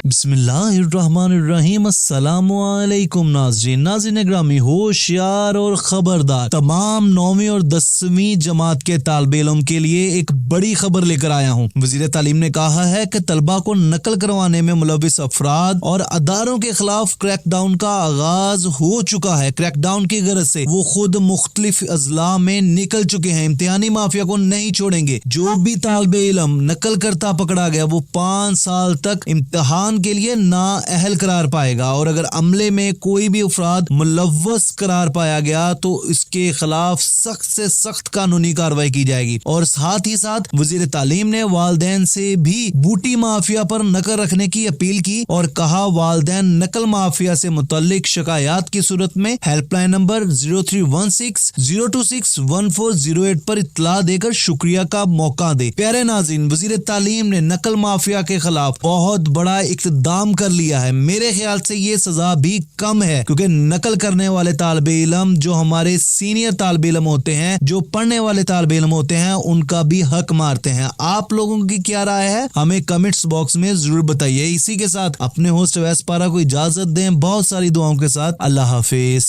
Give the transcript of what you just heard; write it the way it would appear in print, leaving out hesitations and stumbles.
बिस्मिल्लाहिर्रहमानिर्रहीम। अस्सलाम वालेकुम नाज़रीन ग्रामी, होशियार और खबरदार तमाम 9वीं और 10वीं जमात के तालिबे इल्म के लिए एक बड़ी खबर लेकर आया हूँ। वज़ीर तालीम ने कहा है कि तलबा को नकल करवाने में मुलविस अफराद और अदारों के खिलाफ क्रैकडाउन का आगाज हो चुका है। क्रैकडाउन की गरज से वो खुद मुख्तलिफ अजला में निकल चुके हैं। इम्तिहानी माफिया को नहीं छोड़ेंगे। जो भी तालिबे इल्म नकल करता पकड़ा गया वो 5 साल तक इम्तिहान के लिए नाअहल करार पाएगा, और अगर अमले में कोई भी अफराद मुलव्वस करार पाया गया तो इसके खिलाफ सख्त से सख्त कानूनी कार्रवाई की जाएगी। और साथ ही साथ वज़ीर तालीम ने वालिदैन से भी बूटी माफिया पर नजर रखने की अपील की और कहा वालिदैन नकल माफिया से मुतल्लिक शिकायत की सूरत में हेल्पलाइन नंबर 0316-026-1408 पर इत्तला देकर शुक्रिया का मौका दे। प्यारे नाज़रीन, वज़ीर तालीम ने नकल माफिया के खिलाफ बहुत बड़ा इक़्तिदाम कर लिया है। मेरे ख्याल से ये सजा भी कम है, क्योंकि नकल करने वाले तालिबे इल्म जो हमारे सीनियर तालिबे इल्म होते हैं, जो पढ़ने वाले तालिबे इल्म होते हैं, उनका भी हक मारते हैं। आप लोगों की क्या राय है हमें कमेंट्स बॉक्स में जरूर बताइए। इसी के साथ अपने होस्ट अवैस पारा को इजाजत दें, बहुत सारी दुआओं के साथ। अल्लाह हाफिज।